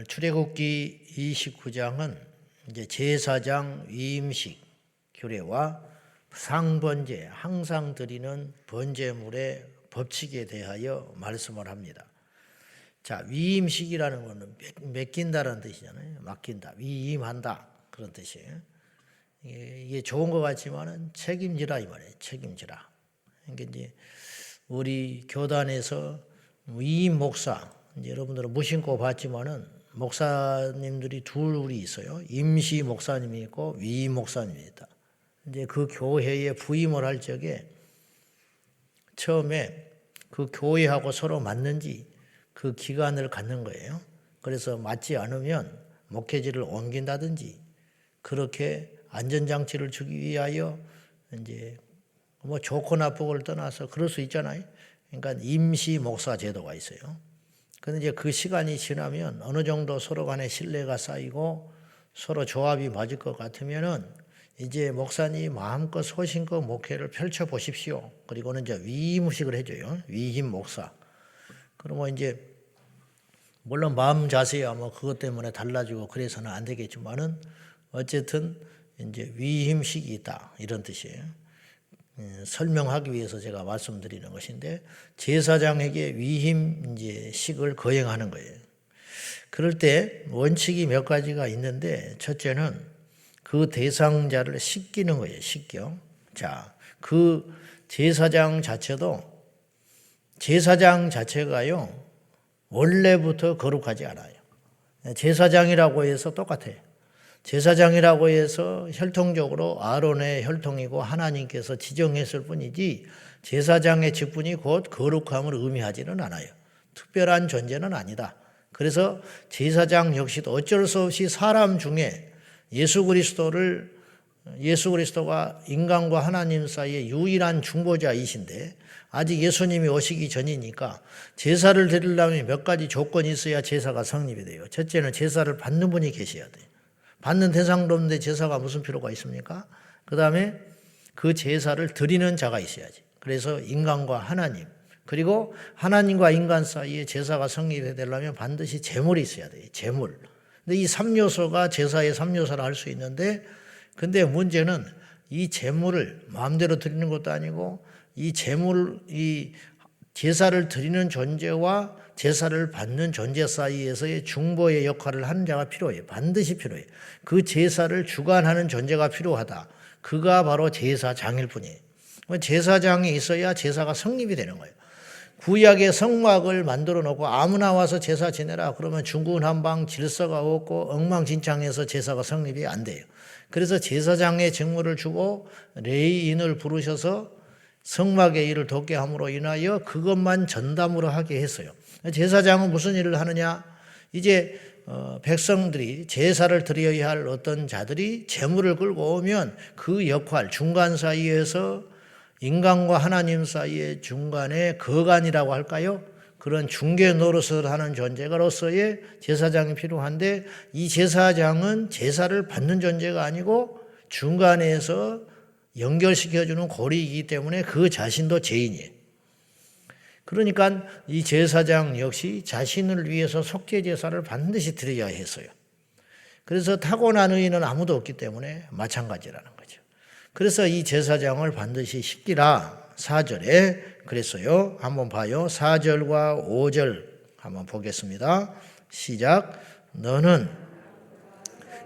출애굽기 29장은 이제 제사장 위임식 규례와 상번제, 항상 드리는 번제물의 법칙에 대하여 말씀을 합니다. 자, 위임식이라는 것은 맡긴다라는 뜻이잖아요. 맡긴다, 위임한다 그런 뜻이에요. 이게 좋은 것 같지만은 책임지라 이 말이에요. 책임지라. 그러니까 이제 우리 교단에서 위임 목사, 이제 여러분들은 무신고 봤지만은 목사님들이 둘이 있어요. 임시 목사님이 있고 위임 목사님이 있다. 이제 그 교회에 부임을 할 적에 처음에 그 교회하고 서로 맞는지 그 기간을 갖는 거예요. 그래서 맞지 않으면 목회지를 옮긴다든지 그렇게 안전장치를 주기 위하여 이제 뭐 좋고 나쁘고를 떠나서 그럴 수 있잖아요. 그러니까 임시 목사 제도가 있어요. 근데 이제 그 시간이 지나면 어느 정도 서로 간에 신뢰가 쌓이고 서로 조합이 맞을 것 같으면은 이제 목사님 마음껏 소신껏 목회를 펼쳐 보십시오. 그리고는 이제 위임식을 해줘요. 위임 목사. 그러면 이제 물론 마음 자세야 뭐 그것 때문에 달라지고 그래서는 안 되겠지만은 어쨌든 이제 위임식이 있다 이런 뜻이에요. 설명하기 위해서 제가 말씀드리는 것인데 제사장에게 위임 이제 식을 거행하는 거예요. 그럴 때 원칙이 몇 가지가 있는데 첫째는 그 대상자를 씻기는 거예요. 씻겨. 자, 그 제사장 자체가요 원래부터 거룩하지 않아요. 제사장이라고 해서 똑같아요. 제사장이라고 해서 혈통적으로 아론의 혈통이고 하나님께서 지정했을 뿐이지 제사장의 직분이 곧 거룩함을 의미하지는 않아요. 특별한 존재는 아니다. 그래서 제사장 역시도 어쩔 수 없이 사람 중에 예수 그리스도가 인간과 하나님 사이의 유일한 중보자이신데 아직 예수님이 오시기 전이니까 제사를 드리려면 몇 가지 조건이 있어야 제사가 성립이 돼요. 첫째는 제사를 받는 분이 계셔야 돼요. 받는 대상도 없는데 제사가 무슨 필요가 있습니까? 그 다음에 그 제사를 드리는 자가 있어야지. 그래서 인간과 하나님, 그리고 하나님과 인간 사이에 제사가 성립이 되려면 반드시 제물이 있어야 돼요. 제물. 근데 이 3요소가 제사의 3요소라 할 수 있는데, 근데 문제는 이 제물을 마음대로 드리는 것도 아니고, 이 제사를 드리는 존재와 제사를 받는 존재 사이에서의 중보의 역할을 하는 자가 필요해요. 반드시 필요해요. 그 제사를 주관하는 존재가 필요하다. 그가 바로 제사장일 뿐이에요. 제사장이 있어야 제사가 성립이 되는 거예요. 구약의 성막을 만들어 놓고 아무나 와서 제사 지내라 그러면 중구난방 질서가 없고 엉망진창해서 제사가 성립이 안 돼요. 그래서 제사장의 직무를 주고 레위인을 부르셔서 성막의 일을 돕게 함으로 인하여 그것만 전담으로 하게 했어요. 제사장은 무슨 일을 하느냐? 이제 백성들이 제사를 드려야 할 어떤 자들이 제물을 끌고 오면 그 역할, 중간 사이에서 인간과 하나님 사이의 중간에 거간이라고 할까요? 그런 중개 노릇을 하는 존재가로서의 제사장이 필요한데 이 제사장은 제사를 받는 존재가 아니고 중간에서 연결시켜주는 고리이기 때문에 그 자신도 죄인이에요. 그러니까 이 제사장 역시 자신을 위해서 속죄 제사를 반드시 드려야 했어요. 그래서 타고난 의인은 아무도 없기 때문에 마찬가지라는 거죠. 그래서 이 제사장을 반드시 씻기라 4절에 그랬어요. 한번 봐요. 4절과 5절 한번 보겠습니다. 시작. 너는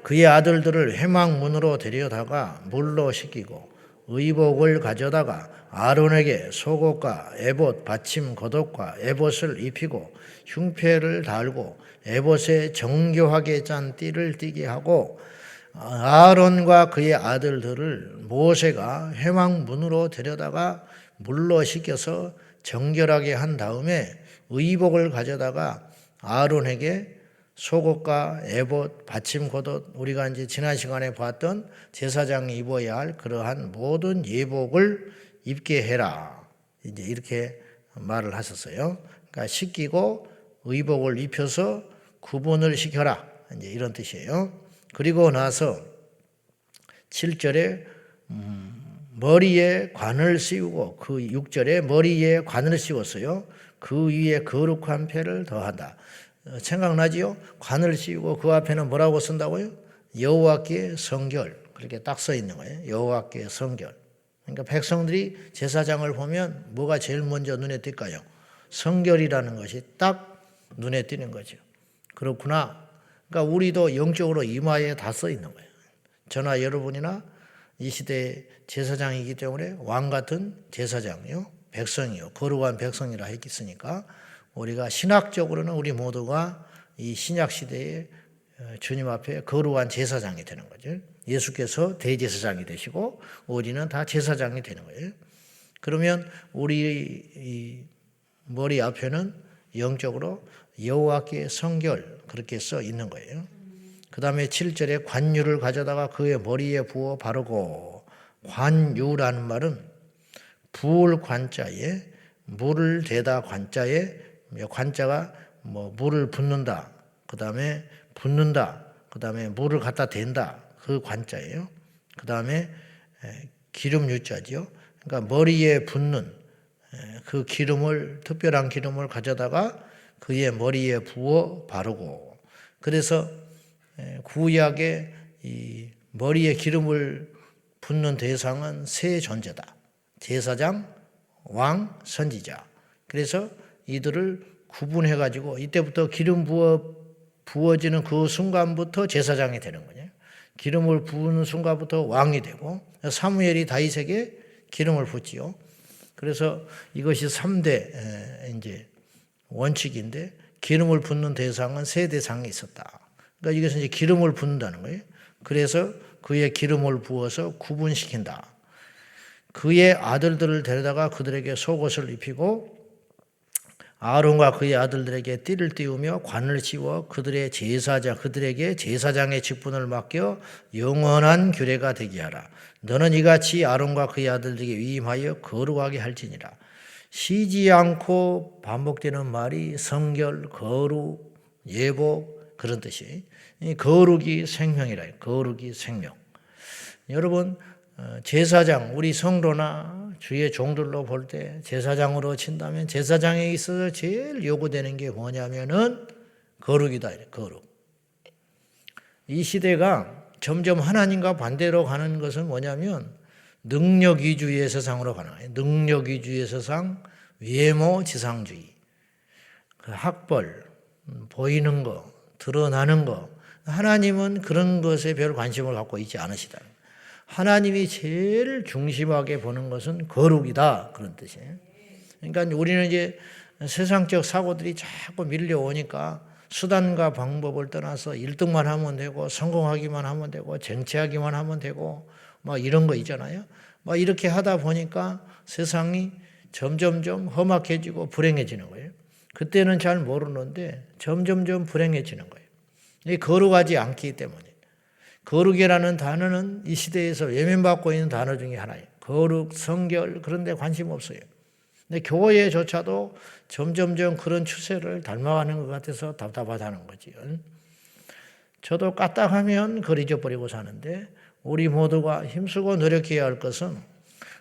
그의 아들들을 회막문으로 데려다가 물로 씻기고 의복을 가져다가 아론에게 속옷과 에봇 받침 겉옷과 에봇을 입히고 흉패를 달고 에봇에 정교하게 짠 띠를 띠게 하고 아론과 그의 아들들을 모세가 회막문으로 데려다가 물로 씻겨서 정결하게 한 다음에 의복을 가져다가 아론에게 속옷과 에봇, 받침 겉옷, 우리가 이제 지난 시간에 봤던 제사장이 입어야 할 그러한 모든 예복을 입게 해라. 이제 이렇게 말을 하셨어요. 그러니까 씻기고 의복을 입혀서 구분을 시켜라. 이제 이런 뜻이에요. 그리고 나서 7절에 머리에 관을 씌우고 그 6절에 머리에 관을 씌웠어요. 그 위에 거룩한 패를 더한다. 생각나지요? 관을 씌우고 그 앞에는 뭐라고 쓴다고요? 여호와께 성결. 그렇게 딱 써 있는 거예요. 여호와께 성결. 그러니까 백성들이 제사장을 보면 뭐가 제일 먼저 눈에 띌까요? 성결이라는 것이 딱 눈에 띄는 거죠. 그렇구나. 그러니까 우리도 영적으로 이마에 다 써 있는 거예요. 저나 여러분이나 이 시대의 제사장이기 때문에 왕 같은 제사장이요, 백성이요, 거룩한 백성이라 했으니까 우리가 신학적으로는 우리 모두가 이 신약 시대의 주님 앞에 거룩한 제사장이 되는 거죠. 예수께서 대제사장이 되시고 우리는 다 제사장이 되는 거예요. 그러면 우리 이 머리 앞에는 영적으로 여호와께 성결 그렇게 써 있는 거예요. 그 다음에 7절에 관유를 가져다가 그의 머리에 부어 바르고, 관유라는 말은 부을 관자에 물을 대다 관자에, 관자가 뭐 물을 붓는다, 그 다음에 붓는다, 그 다음에 물을 갖다 댄다, 그 관자예요. 그 다음에 기름 유자지요. 그러니까 머리에 붓는 그 기름을, 특별한 기름을 가져다가 그의 머리에 부어 바르고, 그래서 구약의 이 머리에 기름을 붓는 대상은 세 존재다. 제사장, 왕, 선지자. 그래서 이들을 구분해 가지고 이때부터 기름 부어지는 그 순간부터 제사장이 되는 거예요. 기름을 부으는 순간부터 왕이 되고, 사무엘이 다윗에게 기름을 붓지요. 그래서 이것이 3대 이제 원칙인데, 기름을 붓는 대상은 세 대상이 있었다. 그러니까 이것은 이제 기름을 붓는다는 거예요. 그래서 그의 기름을 부어서 구분시킨다. 그의 아들들을 데려다가 그들에게 속옷을 입히고 아론과 그의 아들들에게 띠를 띄우며 관을 씌워 그들에게 제사장의 직분을 맡겨 영원한 규례가 되게 하라. 너는 이같이 아론과 그의 아들들에게 위임하여 거룩하게 할지니라. 쉬지 않고 반복되는 말이 성결, 거룩, 예복 그런 뜻이. 거룩이 생명이라. 거룩이 생명. 여러분, 제사장, 우리 성도나 주의 종들로 볼 때 제사장으로 친다면 제사장에 있어서 제일 요구되는 게 뭐냐면은 거룩이다. 거룩. 이 시대가 점점 하나님과 반대로 가는 것은 뭐냐면 능력 위주의 세상으로 가는 거예요. 능력 위주의 세상, 외모 지상주의. 그 학벌, 보이는 거, 드러나는 거. 하나님은 그런 것에 별 관심을 갖고 있지 않으시다. 하나님이 제일 중심하게 보는 것은 거룩이다. 그런 뜻이에요. 그러니까 우리는 이제 세상적 사고들이 자꾸 밀려오니까 수단과 방법을 떠나서 1등만 하면 되고 성공하기만 하면 되고 쟁취하기만 하면 되고 막 이런 거 있잖아요. 막 이렇게 하다 보니까 세상이 점점점 험악해지고 불행해지는 거예요. 그때는 잘 모르는데 점점점 불행해지는 거예요. 이 거룩하지 않기 때문에. 거룩이라는 단어는 이 시대에서 외면받고 있는 단어 중에 하나예요. 거룩, 성결 그런 데 관심 없어요. 근데 교회조차도 점점점 그런 추세를 닮아가는 것 같아서 답답하다는 거지요. 저도 까딱하면 그걸 잊어버리고 사는데 우리 모두가 힘쓰고 노력해야 할 것은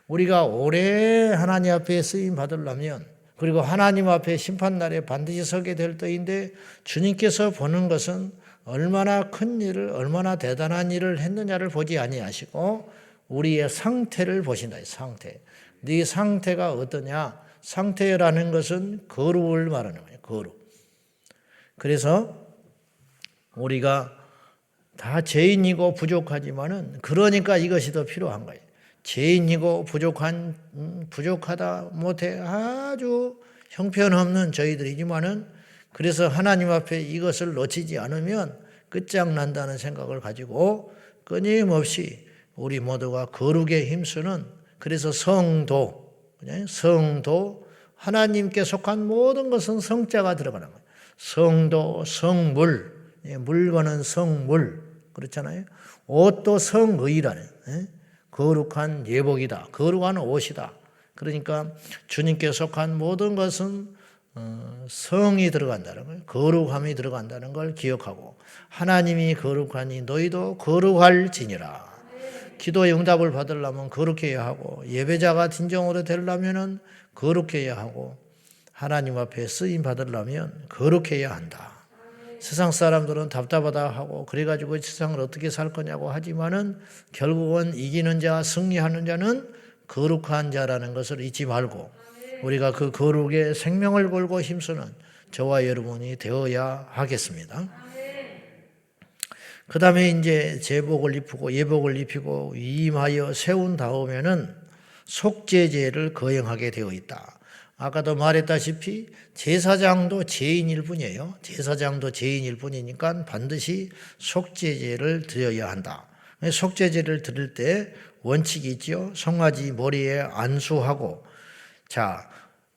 우리가 오래 하나님 앞에 쓰임 받으려면 그리고 하나님 앞에 심판날에 반드시 서게 될 때인데 주님께서 보는 것은 얼마나 큰 일을 얼마나 대단한 일을 했느냐를 보지 아니하시고 우리의 상태를 보신다. 상태. 네 상태가 어떠냐? 상태라는 것은 거룩을 말하는 거예요. 거룩. 그래서 우리가 다 죄인이고 부족하지만은 그러니까 이것이 더 필요한 거예요. 죄인이고 부족하다 못해 아주 형편없는 저희들이지만은 그래서 하나님 앞에 이것을 놓치지 않으면 끝장난다는 생각을 가지고 끊임없이 우리 모두가 거룩에 힘쓰는 그래서 성도 하나님께 속한 모든 것은 성자가 들어가는 거예요. 성도, 성물, 물건은 성물 그렇잖아요. 옷도 성의라는 거룩한 예복이다. 거룩한 옷이다. 그러니까 주님께 속한 모든 것은 성이 들어간다는 거예요. 거룩함이 들어간다는 걸 기억하고 하나님이 거룩하니 너희도 거룩할지니라. 기도의 응답을 받으려면 거룩해야 하고 예배자가 진정으로 되려면 거룩해야 하고 하나님 앞에 쓰임 받으려면 거룩해야 한다. 세상 사람들은 답답하다 하고 그래가지고 세상을 어떻게 살 거냐고 하지만은 결국은 이기는 자, 승리하는 자는 거룩한 자라는 것을 잊지 말고 우리가 그 거룩의 생명을 걸고 힘쓰는 저와 여러분이 되어야 하겠습니다. 그 다음에 이제 제복을 입히고 예복을 입히고 위임하여 세운 다음에는 속죄제를 거행하게 되어 있다. 아까도 말했다시피 제사장도 죄인일 뿐이에요. 제사장도 죄인일 뿐이니까 반드시 속죄제를 드려야 한다. 속죄제를 드릴 때 원칙이 있죠. 송아지 머리에 안수하고, 자,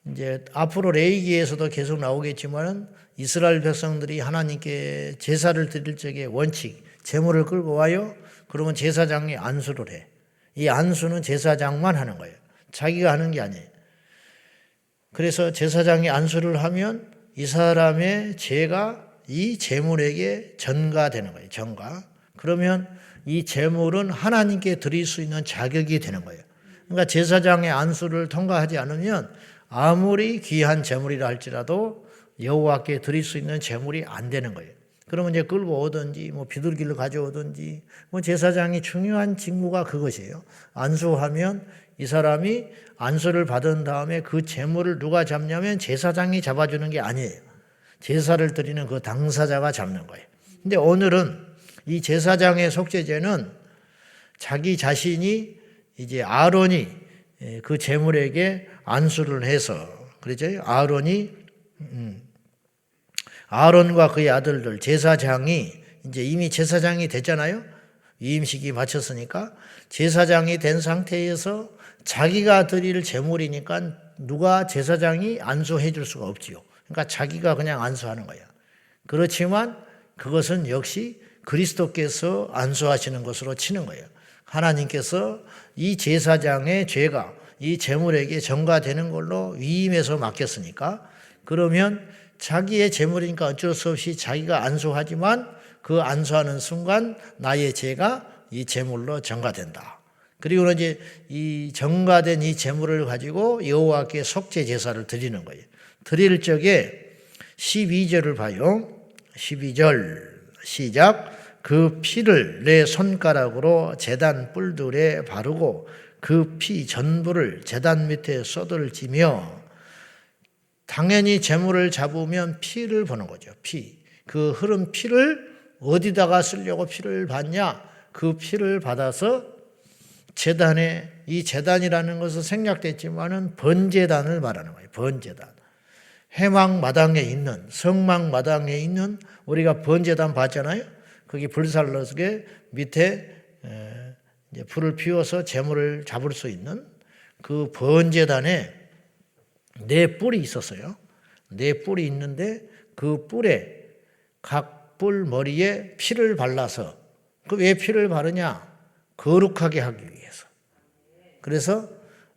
이제 앞으로 레위기에서도 계속 나오겠지만은 이스라엘 백성들이 하나님께 제사를 드릴 적에 원칙, 제물을 끌고 와요. 그러면 제사장이 안수를 해. 이 안수는 제사장만 하는 거예요. 자기가 하는 게 아니에요. 그래서 제사장이 안수를 하면 이 사람의 죄가 이 제물에게 전가되는 거예요. 전가. 그러면 이 제물은 하나님께 드릴 수 있는 자격이 되는 거예요. 그러니까 제사장의 안수를 통과하지 않으면 아무리 귀한 제물이라 할지라도 여호와께 드릴 수 있는 제물이 안 되는 거예요. 그러면 이제 끌고 오든지 뭐 비둘기를 가져오든지 뭐 제사장이 중요한 직무가 그것이에요. 안수하면 이 사람이 안수를 받은 다음에 그 제물을 누가 잡냐면 제사장이 잡아주는 게 아니에요. 제사를 드리는 그 당사자가 잡는 거예요. 근데 오늘은 이 제사장의 속죄제는 자기 자신이 이제 아론이 그 제물에게 안수를 해서 그렇죠? 아론과 그의 아들들 제사장이 이제 이미 제사장이 됐잖아요. 위임식이 마쳤으니까 제사장이 된 상태에서 자기가 드릴 제물이니까 누가 제사장이 안수해 줄 수가 없지요. 그러니까 자기가 그냥 안수하는 거야. 그렇지만 그것은 역시 그리스도께서 안수하시는 것으로 치는 거예요. 하나님께서 이 제사장의 죄가 이 제물에게 전가되는 걸로 위임해서 맡겼으니까 그러면 자기의 제물이니까 어쩔 수 없이 자기가 안수하지만 그 안수하는 순간 나의 죄가 이 제물로 전가된다. 그리고 이제 이 전가된 이 제물을 가지고 여호와께 속죄 제사를 드리는 거예요. 드릴 적에 12절을 봐요. 12절 시작. 그 피를 내 손가락으로 제단 뿔들에 바르고 그 피 전부를 제단 밑에 쏟을지며 당연히 제물을 잡으면 피를 보는 거죠. 피. 그 흐른 피를 어디다가 쓰려고 피를 받냐? 그 피를 받아서 제단에 이 제단이라는 것은 생략됐지만은 번제단을 말하는 거예요. 번제단. 회막마당에 있는 성막마당에 있는 우리가 번제단 봤잖아요. 거기 불살러스게 밑에 이제 불을 피워서 제물을 잡을 수 있는 그 번제단에 네 뿔이 있었어요. 네 뿔이 있는데 그 뿔에 각 뿔 머리에 피를 발라서 그 왜 피를 바르냐? 거룩하게 하기 위해서. 그래서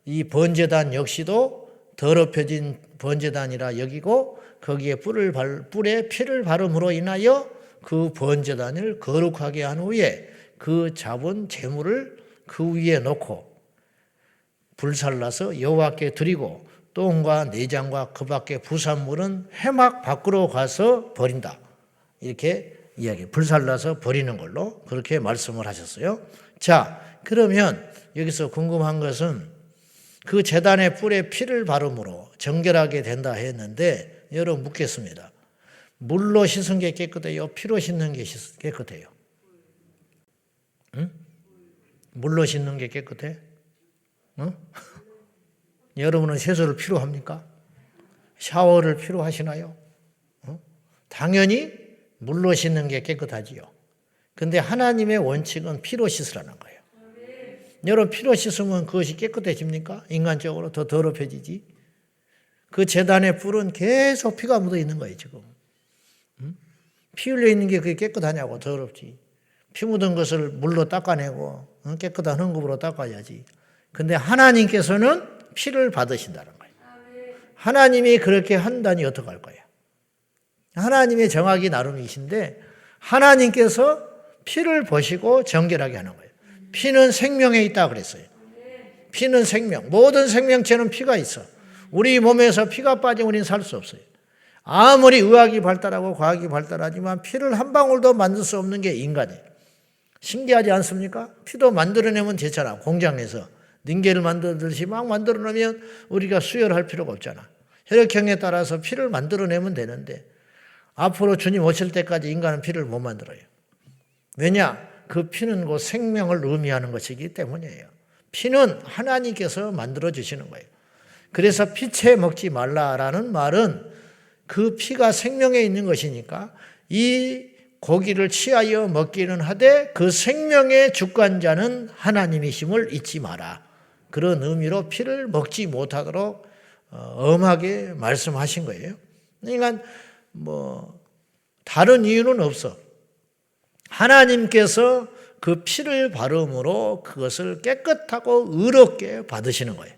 이 번제단 역시도 더럽혀진 번제단이라 여기고 거기에 뿔에 피를 바름으로 인하여 그 번제단을 거룩하게 한 후에 그 잡은 제물을 그 위에 놓고 불살라서 여호와께 드리고 똥과 내장과 그 밖에 부산물은 회막 밖으로 가서 버린다. 이렇게 이야기, 불살라서 버리는 걸로 그렇게 말씀을 하셨어요. 자, 그러면 여기서 궁금한 것은 그 제단의 뿔에 피를 바름으로 정결하게 된다 했는데 여러분 묻겠습니다. 물로 씻은 게 깨끗해요? 피로 씻는 게 깨끗해요? 응? 물로 씻는 게 깨끗해? 응? 여러분은 세수를 피로 합니까? 샤워를 피로 하시나요? 당연히 물로 씻는 게 깨끗하지요. 근데 하나님의 원칙은 피로 씻으라는 거예요. 여러분 피로 씻으면 그것이 깨끗해집니까? 인간적으로 더 더럽혀지지. 그 제단의 뿔은 계속 피가 묻어 있는 거예요 지금. 피 흘려 있는 게 그게 깨끗하냐고. 더럽지. 피 묻은 것을 물로 닦아내고 깨끗한 흙으로 닦아야지. 근데 하나님께서는 피를 받으신다는 거예요. 하나님이 그렇게 한다니 어떡할 거예요? 하나님의 정하기 나름이신데 하나님께서 피를 보시고 정결하게 하는 거예요. 피는 생명에 있다 그랬어요. 피는 생명. 모든 생명체는 피가 있어. 우리 몸에서 피가 빠지면 우리는 살 수 없어요. 아무리 의학이 발달하고 과학이 발달하지만 피를 한 방울도 만들 수 없는 게 인간이에요. 신기하지 않습니까? 피도 만들어내면 되잖아. 공장에서 닌겔을 만들듯이 막 만들어내면 우리가 수혈할 필요가 없잖아. 혈액형에 따라서 피를 만들어내면 되는데 앞으로 주님 오실 때까지 인간은 피를 못 만들어요. 왜냐? 그 피는 그 생명을 의미하는 것이기 때문이에요. 피는 하나님께서 만들어 주시는 거예요. 그래서 피채 먹지 말라라는 말은 그 피가 생명에 있는 것이니까 이 고기를 취하여 먹기는 하되 그 생명의 주관자는 하나님이심을 잊지 마라. 그런 의미로 피를 먹지 못하도록 엄하게 말씀하신 거예요. 그러니까 다른 이유는 없어. 하나님께서 그 피를 바름으로 그것을 깨끗하고 의롭게 받으시는 거예요.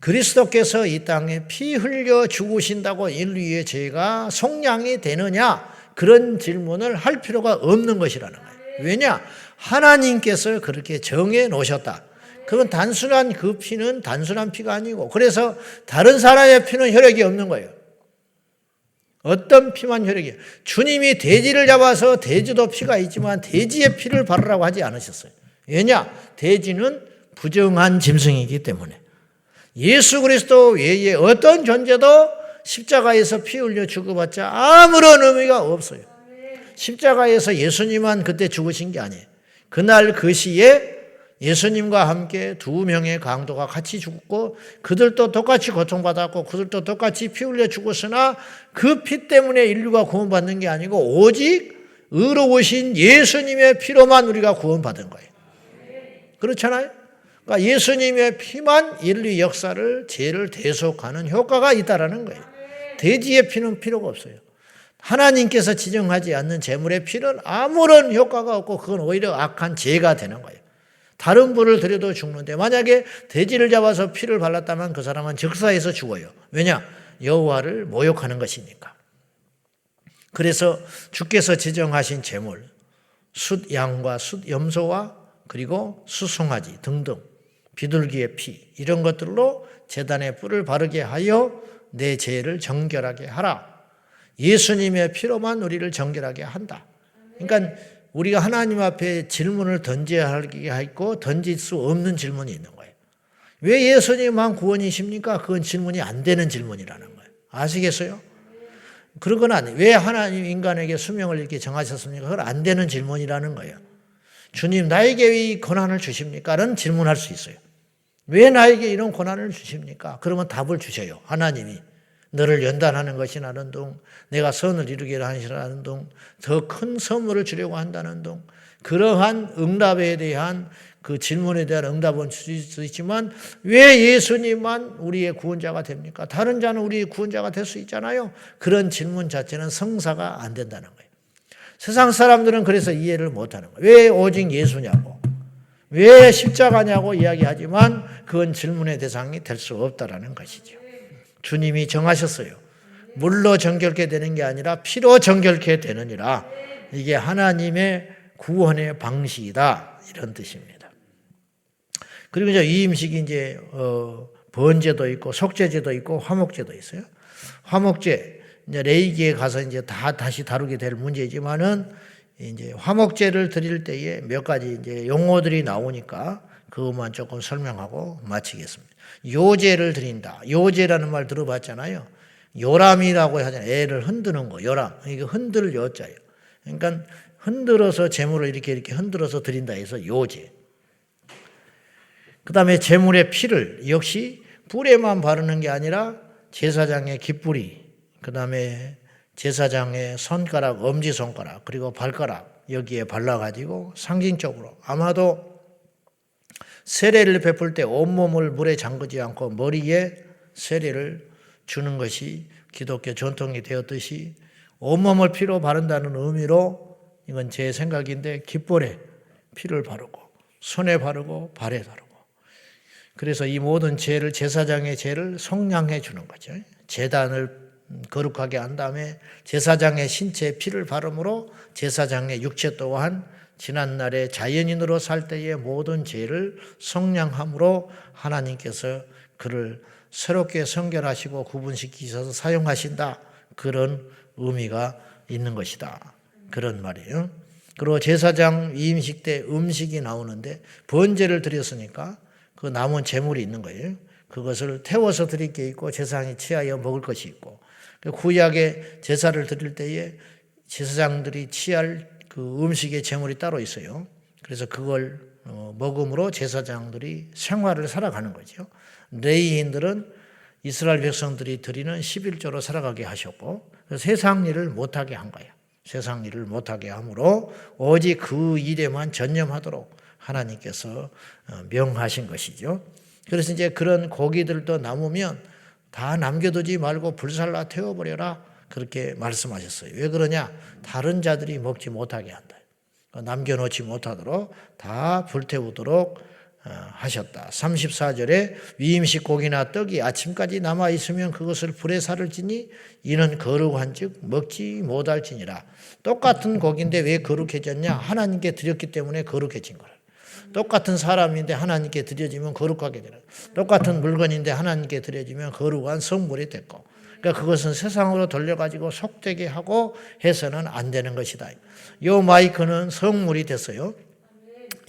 그리스도께서 이 땅에 피 흘려 죽으신다고 인류의 죄가 속량이 되느냐? 그런 질문을 할 필요가 없는 것이라는 거예요. 왜냐? 하나님께서 그렇게 정해 놓으셨다. 그건 단순한 그 피는 단순한 피가 아니고 그래서 다른 사람의 피는 혈액이 없는 거예요. 어떤 피만 혈액이에요. 주님이 돼지를 잡아서 돼지도 피가 있지만 돼지의 피를 바르라고 하지 않으셨어요. 왜냐? 돼지는 부정한 짐승이기 때문에. 예수 그리스도 외에 어떤 존재도 십자가에서 피 흘려 죽어봤자 아무런 의미가 없어요. 십자가에서 예수님만 그때 죽으신 게 아니에요. 그날 그 시에 예수님과 함께 두 명의 강도가 같이 죽고 그들도 똑같이 고통받았고 그들도 똑같이 피 흘려 죽었으나 그 피 때문에 인류가 구원받는 게 아니고 오직 의로우신 예수님의 피로만 우리가 구원받은 거예요. 그렇잖아요? 그러니까 예수님의 피만 인류 역사를 죄를 대속하는 효과가 있다라는 거예요. 돼지의 피는 필요가 없어요. 하나님께서 지정하지 않는 제물의 피는 아무런 효과가 없고 그건 오히려 악한 죄가 되는 거예요. 다른 불을 들여도 죽는데 만약에 돼지를 잡아서 피를 발랐다면 그 사람은 즉사해서 죽어요. 왜냐? 여호와를 모욕하는 것이니까. 그래서 주께서 지정하신 제물, 숫양과 숫염소와 그리고 수송아지 등등 비둘기의 피 이런 것들로 제단에 뿔을 바르게 하여 내 죄를 정결하게 하라. 예수님의 피로만 우리를 정결하게 한다. 그러니까 우리가 하나님 앞에 질문을 던져야 하고 던질 수 없는 질문이 있는 거예요. 왜 예수님만 구원이십니까? 그건 질문이 안 되는 질문이라는 거예요. 아시겠어요? 그런 건 아니에요. 왜 하나님 인간에게 수명을 이렇게 정하셨습니까? 그건 안 되는 질문이라는 거예요. 주님 나에게 왜 이 고난을 주십니까? 라는 질문할 수 있어요. 왜 나에게 이런 고난을 주십니까? 그러면 답을 주셔요. 하나님이. 너를 연단하는 것이 나는 동, 내가 선을 이루기를 하시라는 동, 더 큰 선물을 주려고 한다는 동, 그러한 응답에 대한 그 질문에 대한 응답은 줄 수 있지만 왜 예수님만 우리의 구원자가 됩니까? 다른 자는 우리의 구원자가 될 수 있잖아요. 그런 질문 자체는 성사가 안 된다는 거예요. 세상 사람들은 그래서 이해를 못하는 거예요. 왜 오직 예수냐고, 왜 십자가냐고 이야기하지만 그건 질문의 대상이 될 수 없다라는 것이죠. 주님이 정하셨어요. 물로 정결케 되는 게 아니라 피로 정결케 되느니라. 이게 하나님의 구원의 방식이다. 이런 뜻입니다. 그리고 이제 이 음식이 이제 번제도 있고 속죄제도 있고 화목제도 있어요. 화목제 이제 레이기에 가서 이제 다시 다루게 될 문제지만은 이제 화목제를 드릴 때에 몇 가지 이제 용어들이 나오니까 그것만 조금 설명하고 마치겠습니다. 요제를 드린다. 요제라는 말 들어봤잖아요. 요람이라고 하잖아요. 애를 흔드는 거. 요람. 이게 흔들 요자예요. 그러니까 흔들어서 제물을 이렇게 흔들어서 드린다 해서 요제. 그 다음에 제물의 피를 역시 뿔에만 바르는 게 아니라 제사장의 깃뿌리, 그 다음에 제사장의 손가락, 엄지손가락, 그리고 발가락 여기에 발라가지고 상징적으로 아마도 세례를 베풀 때 온몸을 물에 잠그지 않고 머리에 세례를 주는 것이 기독교 전통이 되었듯이 온몸을 피로 바른다는 의미로 이건 제 생각인데 깃볼에 피를 바르고 손에 바르고 발에 바르고 그래서 이 모든 죄를 제사장의 죄를 속량해 주는 거죠. 제단을 거룩하게 한 다음에 제사장의 신체에 피를 바름으로 제사장의 육체 또한 지난날에 자연인으로 살 때의 모든 죄를 속량함으로 하나님께서 그를 새롭게 성결하시고 구분시키셔서 사용하신다. 그런 의미가 있는 것이다. 그런 말이에요. 그리고 제사장 위임식 때 음식이 나오는데 번제를 드렸으니까 그 남은 제물이 있는 거예요. 그것을 태워서 드릴 게 있고 제사장이 취하여 먹을 것이 있고, 구약의 제사를 드릴 때에 제사장들이 취할 그 음식의 제물이 따로 있어요. 그래서 그걸 먹음으로 제사장들이 생활을 살아가는 거죠. 레위인들은 이스라엘 백성들이 드리는 11조로 살아가게 하셨고, 세상 일을 못하게 한 거예요. 세상 일을 못하게 함으로 오직 그 일에만 전념하도록 하나님께서 명하신 것이죠. 그래서 이제 그런 고기들도 남으면 다 남겨두지 말고 불살라 태워버려라, 그렇게 말씀하셨어요. 왜 그러냐? 다른 자들이 먹지 못하게 한다. 남겨놓지 못하도록 다 불태우도록 하셨다. 34절에 위임식 고기나 떡이 아침까지 남아있으면 그것을 불에 살을 지니 이는 거룩한 즉 먹지 못할지니라. 똑같은 고기인데 왜 거룩해졌냐? 하나님께 드렸기 때문에 거룩해진 거라. 똑같은 사람인데 하나님께 드려지면 거룩하게 되는, 똑같은 물건인데 하나님께 드려지면 거룩한 성물이 됐고, 그러니까 그것은 세상으로 돌려가지고 속되게 하고 해서는 안 되는 것이다. 이 마이크는 성물이 됐어요.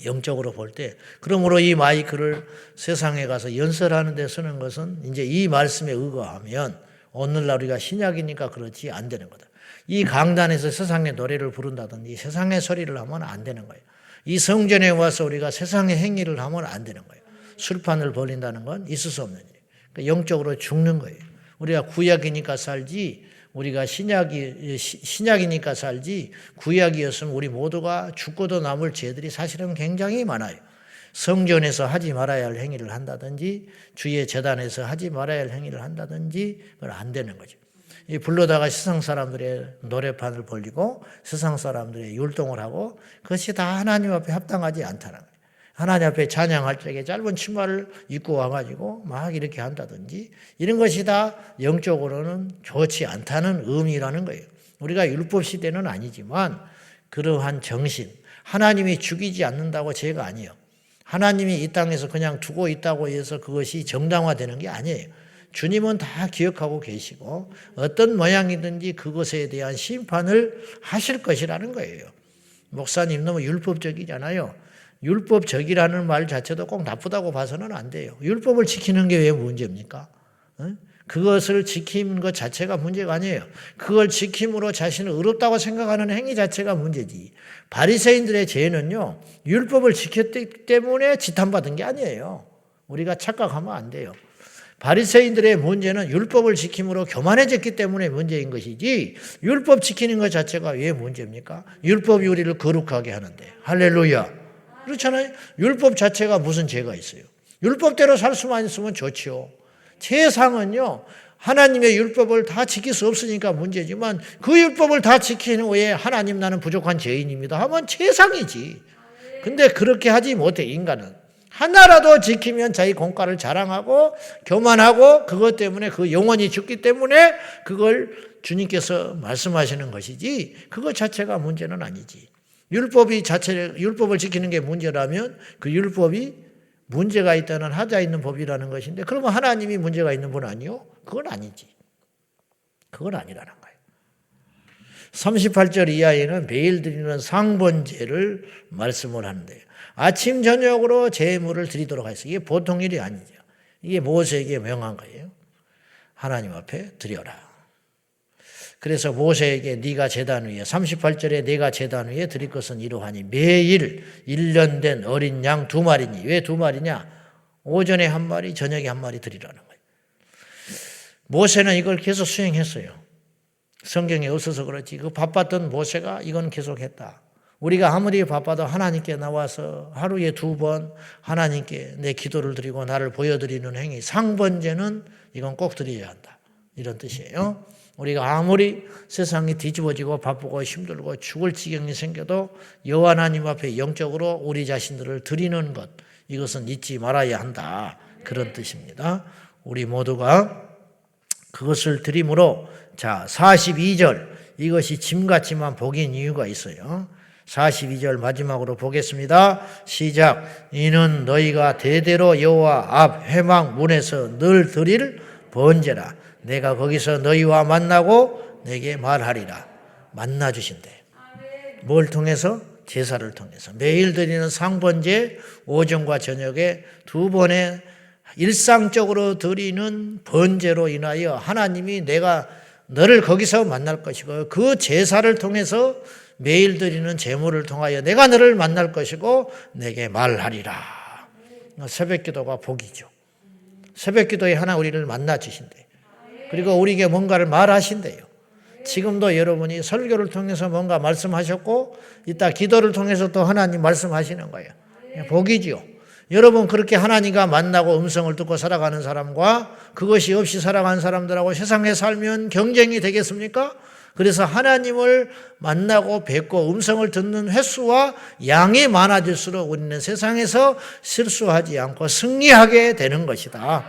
영적으로 볼 때. 그러므로 이 마이크를 세상에 가서 연설하는 데 쓰는 것은 이제 이 말씀에 의거하면 오늘날 우리가 신약이니까 그렇지 안 되는 거다. 이 강단에서 세상의 노래를 부른다든지 세상의 소리를 하면 안 되는 거예요. 이 성전에 와서 우리가 세상의 행위를 하면 안 되는 거예요. 술판을 벌린다는 건 있을 수 없는 일이에요. 그러니까 영적으로 죽는 거예요. 우리가 구약이니까 살지, 우리가 신약이니까 살지, 구약이었으면 우리 모두가 죽고도 남을 죄들이 사실은 굉장히 많아요. 성전에서 하지 말아야 할 행위를 한다든지, 주의 제단에서 하지 말아야 할 행위를 한다든지, 그건 안 되는 거죠. 불러다가 세상 사람들의 노래판을 벌리고 세상 사람들의 율동을 하고, 그것이 다 하나님 앞에 합당하지 않다는 거예요. 하나님 앞에 찬양할 적에 짧은 치마를 입고 와가지고 막 이렇게 한다든지, 이런 것이 다 영적으로는 좋지 않다는 의미라는 거예요. 우리가 율법 시대는 아니지만 그러한 정신, 하나님이 죽이지 않는다고 죄가 아니에요. 하나님이 이 땅에서 그냥 두고 있다고 해서 그것이 정당화되는 게 아니에요. 주님은 다 기억하고 계시고 어떤 모양이든지 그것에 대한 심판을 하실 것이라는 거예요. 목사님 너무 율법적이잖아요. 율법적이라는 말 자체도 꼭 나쁘다고 봐서는 안 돼요. 율법을 지키는 게 왜 문제입니까? 그것을 지키는 것 자체가 문제가 아니에요. 그걸 지킴으로 자신을 의롭다고 생각하는 행위 자체가 문제지. 바리새인들의 죄는요, 율법을 지켰기 때문에 지탄받은 게 아니에요. 우리가 착각하면 안 돼요. 바리새인들의 문제는 율법을 지킴으로 교만해졌기 때문에 문제인 것이지, 율법 지키는 것 자체가 왜 문제입니까? 율법이 우리를 거룩하게 하는데. 할렐루야. 그렇잖아요. 율법 자체가 무슨 죄가 있어요? 율법대로 살 수만 있으면 좋지요. 세상은요, 하나님의 율법을 다 지킬 수 없으니까 문제지만, 그 율법을 다 지키는 후에 하나님 나는 부족한 죄인입니다 하면 세상이지. 근데 그렇게 하지 못해. 인간은 하나라도 지키면 자기 공과를 자랑하고 교만하고, 그것 때문에 그 영혼이 죽기 때문에 그걸 주님께서 말씀하시는 것이지, 그것 자체가 문제는 아니지. 율법을 지키는 게 문제라면 그 율법이 문제가 있다는 하자 있는 법이라는 것인데, 그러면 하나님이 문제가 있는 분 아니요? 그건 아니지. 그건 아니라는 거예요. 38절 이하에는 매일 드리는 상번제를 말씀을 하는데요. 아침 저녁으로 제물을 드리도록 하였어요. 이게 보통 일이 아니죠. 이게 모세에게 명한 거예요. 하나님 앞에 드려라. 그래서 모세에게 네가 제단 위에, 38절에 네가 제단 위에 드릴 것은 이러하니 매일 1년 된 어린 양 2마리니. 왜 2마리냐? 오전에 1마리, 저녁에 1마리 드리라는 거예요. 모세는 이걸 계속 수행했어요. 성경에 없어서 그렇지, 그 바빴던 모세가 이건 계속했다. 우리가 아무리 바빠도 하나님께 나와서 하루에 2번 하나님께 내 기도를 드리고 나를 보여드리는 행위, 상번제는 이건 꼭 드려야 한다, 이런 뜻이에요. 우리가 아무리 세상이 뒤집어지고 바쁘고 힘들고 죽을 지경이 생겨도 여호와 하나님 앞에 영적으로 우리 자신들을 드리는 것, 이것은 잊지 말아야 한다, 그런 뜻입니다. 우리 모두가 그것을 드림으로, 자 42절, 이것이 짐같지만 복인 이유가 있어요. 42절 마지막으로 보겠습니다. 시작. 이는 너희가 대대로 여호와 앞 회막 문에서 늘 드릴 번제라. 내가 거기서 너희와 만나고 내게 말하리라. 만나 주신대. 뭘 통해서? 제사를 통해서. 매일 드리는 상번제 오전과 저녁에 두 번의 일상적으로 드리는 번제로 인하여 하나님이 내가 너를 거기서 만날 것이고, 그 제사를 통해서 매일 드리는 제물을 통하여 내가 너를 만날 것이고 내게 말하리라. 새벽기도가 복이죠. 새벽기도에 하나 우리를 만나 주신대. 그리고 우리에게 뭔가를 말하신대요. 지금도 여러분이 설교를 통해서 뭔가 말씀하셨고 이따 기도를 통해서 또 하나님 말씀하시는 거예요. 복이지요. 여러분 그렇게 하나님과 만나고 음성을 듣고 살아가는 사람과 그것이 없이 살아가는 사람들하고 세상에 살면 경쟁이 되겠습니까? 그래서 하나님을 만나고 뵙고 음성을 듣는 횟수와 양이 많아질수록 우리는 세상에서 실수하지 않고 승리하게 되는 것이다.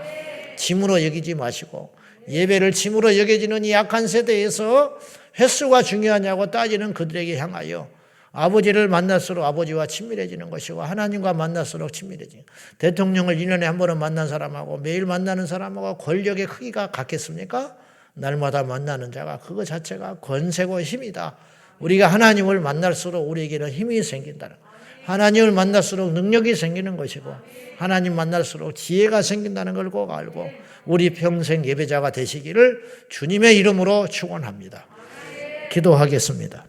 짐으로 여기지 마시고, 예배를 짐으로 여겨지는 이 약한 세대에서 횟수가 중요하냐고 따지는 그들에게 향하여 아버지를 만날수록 아버지와 친밀해지는 것이고 하나님과 만날수록 친밀해지는, 대통령을 1년에 한 번은 만난 사람하고 매일 만나는 사람하고 권력의 크기가 같겠습니까? 날마다 만나는 자가 그거 자체가 권세고 힘이다. 우리가 하나님을 만날수록 우리에게는 힘이 생긴다는, 하나님을 만날수록 능력이 생기는 것이고 하나님 만날수록 지혜가 생긴다는 걸 꼭 알고 우리 평생 예배자가 되시기를 주님의 이름으로 축원합니다. 기도하겠습니다.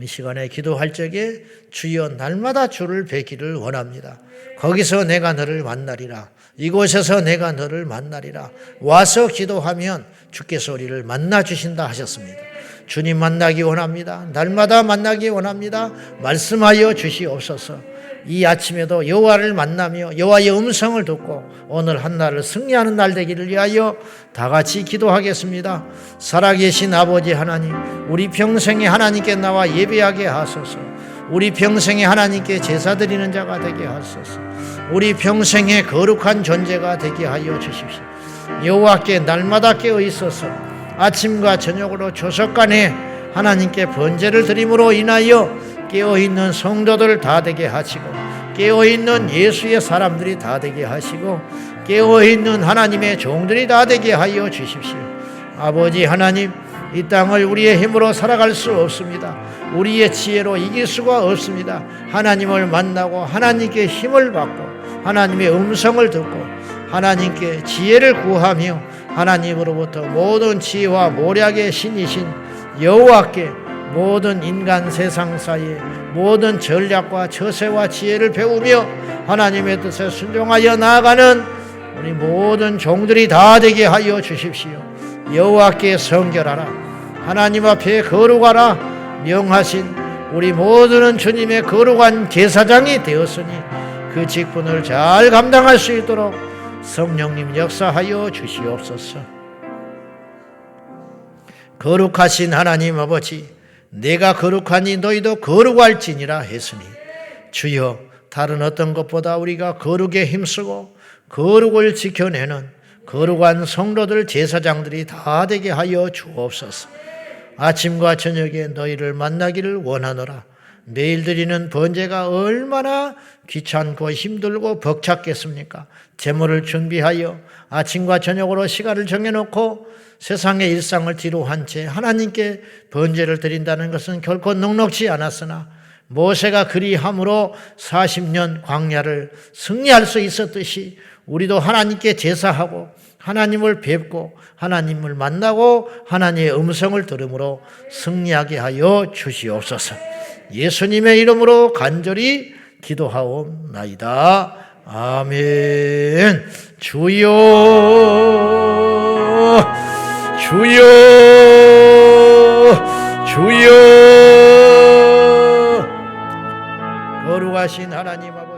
이 시간에 기도할 적에 주여 날마다 주를 뵙기를 원합니다. 거기서 내가 너를 만나리라. 이곳에서 내가 너를 만나리라. 와서 기도하면 주께서 우리를 만나 주신다 하셨습니다. 주님 만나기 원합니다. 날마다 만나기 원합니다. 말씀하여 주시옵소서. 이 아침에도 여호와를 만나며 여호와의 음성을 듣고 오늘 한 날을 승리하는 날 되기를 위하여 다 같이 기도하겠습니다. 살아계신 아버지 하나님, 우리 평생에 하나님께 나와 예배하게 하소서. 우리 평생에 하나님께 제사 드리는 자가 되게 하소서. 우리 평생에 거룩한 존재가 되게 하여 주십시오. 여호와께 날마다 깨어 있어서 아침과 저녁으로 조석간에 하나님께 번제를 드림으로 인하여 깨어있는 성도들 다 되게 하시고, 깨어있는 예수의 사람들이 다 되게 하시고, 깨어있는 하나님의 종들이 다 되게 하여 주십시오. 아버지 하나님, 이 땅을 우리의 힘으로 살아갈 수 없습니다. 우리의 지혜로 이길 수가 없습니다. 하나님을 만나고 하나님께 힘을 받고 하나님의 음성을 듣고 하나님께 지혜를 구하며 하나님으로부터 모든 지혜와 모략의 신이신 여호와께 모든 인간 세상 사이에 모든 전략과 처세와 지혜를 배우며 하나님의 뜻에 순종하여 나아가는 우리 모든 종들이 다 되게 하여 주십시오. 여호와께 성결하라, 하나님 앞에 거룩하라 명하신 우리 모두는 주님의 거룩한 제사장이 되었으니 그 직분을 잘 감당할 수 있도록 성령님 역사하여 주시옵소서. 거룩하신 하나님 아버지, 내가 거룩하니 너희도 거룩할지니라 했으니 주여, 다른 어떤 것보다 우리가 거룩에 힘쓰고 거룩을 지켜내는 거룩한 성도들 제사장들이 다 되게 하여 주옵소서. 아침과 저녁에 너희를 만나기를 원하노라. 매일 드리는 번제가 얼마나 귀찮고 힘들고 벅찼겠습니까? 제물을 준비하여 아침과 저녁으로 시간을 정해놓고 세상의 일상을 뒤로 한 채 하나님께 번제를 드린다는 것은 결코 넉넉지 않았으나 모세가 그리함으로 40년 광야를 승리할 수 있었듯이 우리도 하나님께 제사하고 하나님을 뵙고 하나님을 만나고 하나님의 음성을 들음으로 승리하게 하여 주시옵소서. 예수님의 이름으로 간절히 기도하옵나이다. 아멘. 주여, 주여, 주여. 거룩하신 하나님 아버지,